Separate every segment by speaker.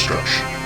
Speaker 1: HorrorDeconstruction.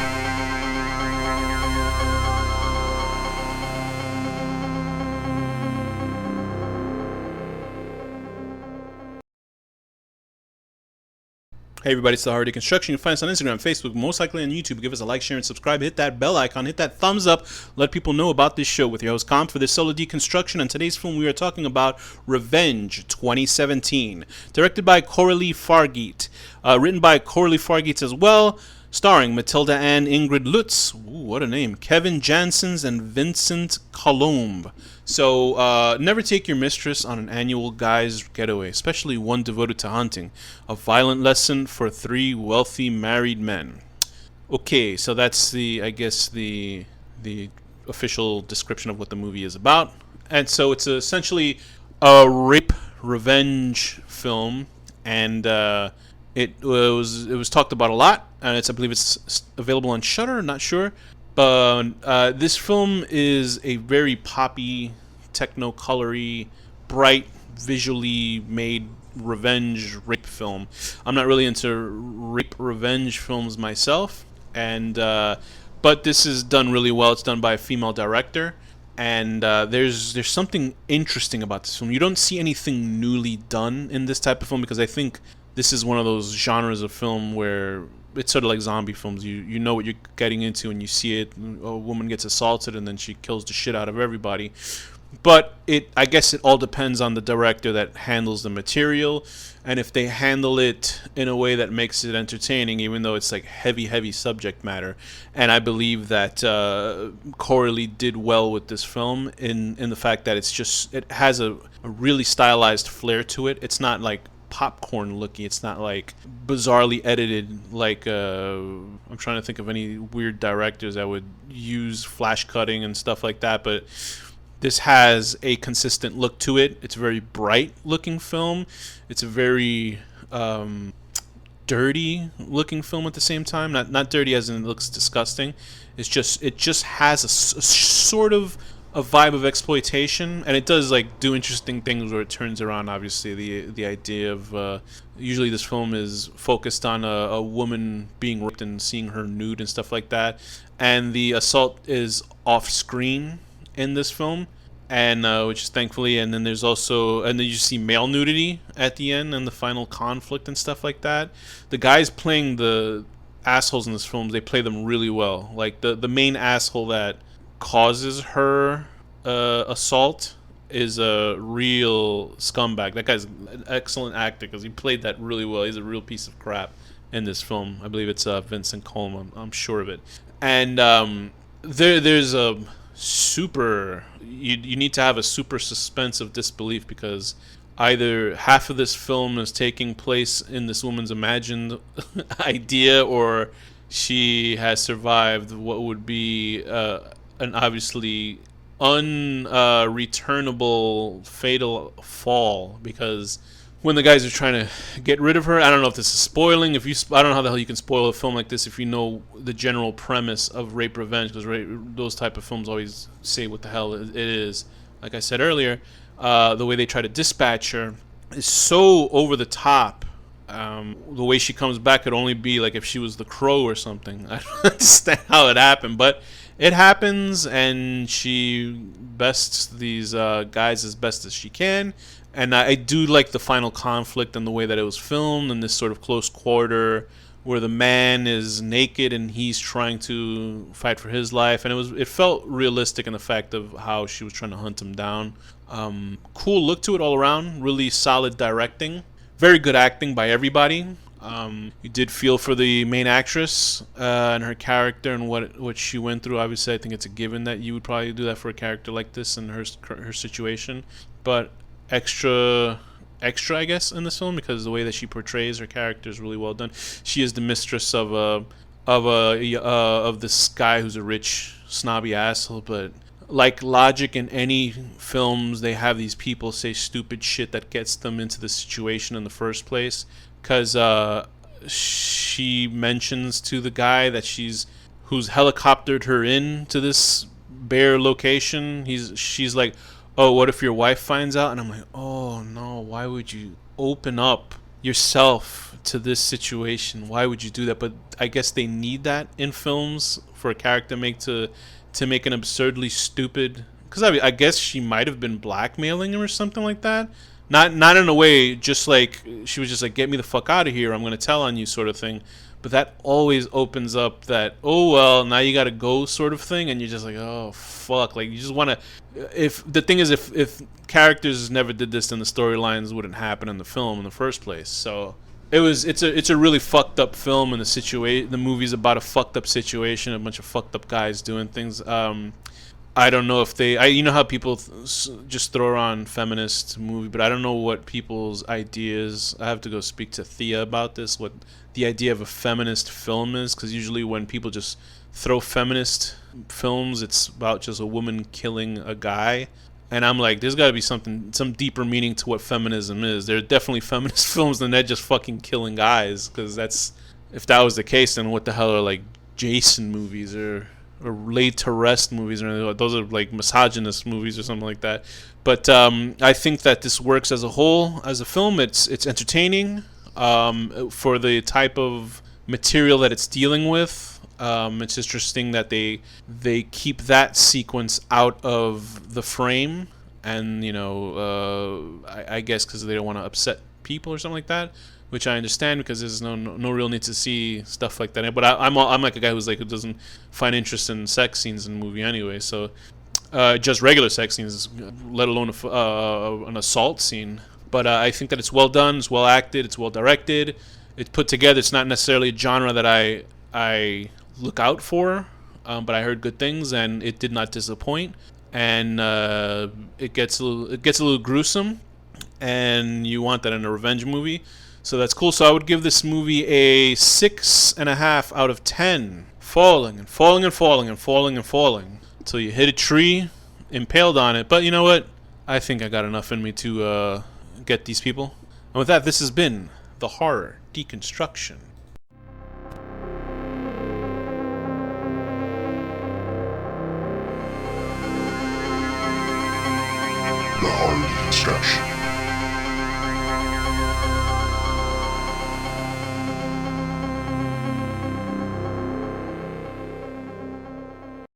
Speaker 2: Hey everybody, it's the HorrorDeconstruction. You can find us on Instagram, Facebook, most likely on YouTube. Give us a like, share, and subscribe. Hit that bell icon, hit that thumbs up. Let people know about this show with your host Komp for this solo deconstruction. On today's film, we are talking about Revenge 2017, directed by Coralie Fargeet, written by Coralie Fargeet as well, starring Matilda Ann Ingrid Lutz, ooh, what a name, Kevin Janssens, and Vincent Colomb. So, never take your mistress on an annual guy's getaway, especially one devoted to hunting. A violent lesson for 3 wealthy married men. Okay, so that's I guess the official description of what the movie is about. And so it's essentially a rape revenge film, and it was talked about a lot, and I believe it's available on Shudder. Not sure. This film is a very poppy, techno-colory, bright, visually made revenge rape film. I'm not really into rape revenge films myself, and but this is done really well. It's done by a female director, and there's something interesting about this film. You don't see anything newly done in this type of film, because I think this is one of those genres of film where it's sort of like zombie films. You know what you're getting into, and you see it. A woman gets assaulted, and then she kills the shit out of everybody. But I guess it all depends on the director that handles the material, and if they handle it in a way that makes it entertaining, even though it's like heavy subject matter. And I believe that Coralie did well with this film in the fact that it has a really stylized flair to it. It's not like popcorn looking. It's not like bizarrely edited like I'm trying to think of any weird directors that would use flash cutting and stuff like that, but this has a consistent look to it. It's a very bright looking film. It's a very dirty looking film at the same time. Not dirty as in it looks disgusting. It just has a sort of a vibe of exploitation, and it does like do interesting things where it turns around. Obviously, the idea of usually this film is focused on a woman being raped and seeing her nude and stuff like that, and the assault is off screen in this film, and which is thankfully. And then there's also, and then you see male nudity at the end and the final conflict and stuff like that. The guys playing the assholes in this film, they play them really well. Like the main asshole that causes her assault is a real scumbag. That guy's an excellent actor because he played that really well. He's a real piece of crap in this film. I believe it's Vincent Colomb. I'm sure of it. And there's a super. You need to have a super suspense of disbelief, because either half of this film is taking place in this woman's imagined idea, or she has survived what would be an obviously unreturnable fatal fall, because when the guys are trying to get rid of her, I don't know if this is spoiling. I don't know how the hell you can spoil a film like this if you know the general premise of rape revenge, because those type of films always say what the hell it is. Like I said earlier, the way they try to dispatch her is so over the top. The way she comes back could only be like if she was the Crow or something. I don't understand how it happened, but it happens, and she bests these guys as best as she can. And I do like the final conflict and the way that it was filmed in this sort of close quarter, where the man is naked and he's trying to fight for his life, and it felt realistic in the fact of how she was trying to hunt him down. Cool look to it all around. Really solid directing. Very good acting by everybody. You did feel for the main actress and her character and what she went through. Obviously, I think it's a given that you would probably do that for a character like this in her situation. But extra, I guess, in this film, because the way that she portrays her character is really well done. She is the mistress of this guy who's a rich, snobby asshole, but like logic in any films, they have these people say stupid shit that gets them into the situation in the first place. Because she mentions to the guy that who's helicoptered her in to this bare location. She's like, "Oh, what if your wife finds out?" And I'm like, "Oh no, why would you open up yourself to this situation. Why would you do that? But I guess they need that in films for a character to make an absurdly stupid. Because I guess she might have been blackmailing him or something like that. Not in a way, just like she was just like, get me the fuck out of here, I'm gonna tell on you sort of thing. But that always opens up that, oh well, now you gotta go sort of thing, and you're just like, oh fuck, like you just wanna. If the thing is, if characters never did this, then the storylines wouldn't happen in the film in the first place. So it's a really fucked up film, and the movie's about a fucked up situation, a bunch of fucked up guys doing things. I don't know if you know how people just throw on feminist movie, but I don't know what people's ideas. I have to go speak to Thea about this. What the idea of a feminist film is, because usually when people just throw feminist films, it's about just a woman killing a guy, and I'm like, there's got to be some deeper meaning to what feminism is. There are definitely feminist films than that just fucking killing guys, because if that was the case, then what the hell are like Jason movies or laid to rest movies, or those are like misogynist movies or something like that. But I think that this works as a whole. As a film, it's entertaining for the type of material that it's dealing with. It's interesting that they keep that sequence out of the frame, and I guess because they don't want to upset people or something like that, which I understand, because there's no real need to see stuff like that. But I'm like a guy who doesn't find interest in sex scenes in the movie anyway. So just regular sex scenes, let alone an assault scene. But I think that it's well done, it's well acted, it's well directed, it's put together. It's not necessarily a genre that I look out for, but I heard good things, and it did not disappoint. And it gets a little gruesome, and you want that in a revenge movie. So that's cool. So I would give this movie a 6.5 out of 10. Falling and falling and falling and falling and falling until you hit a tree, impaled on it. But you know what? I think I got enough in me to get these people. And with that, this has been the Horror Deconstruction.
Speaker 1: The HorrorDeconstruction.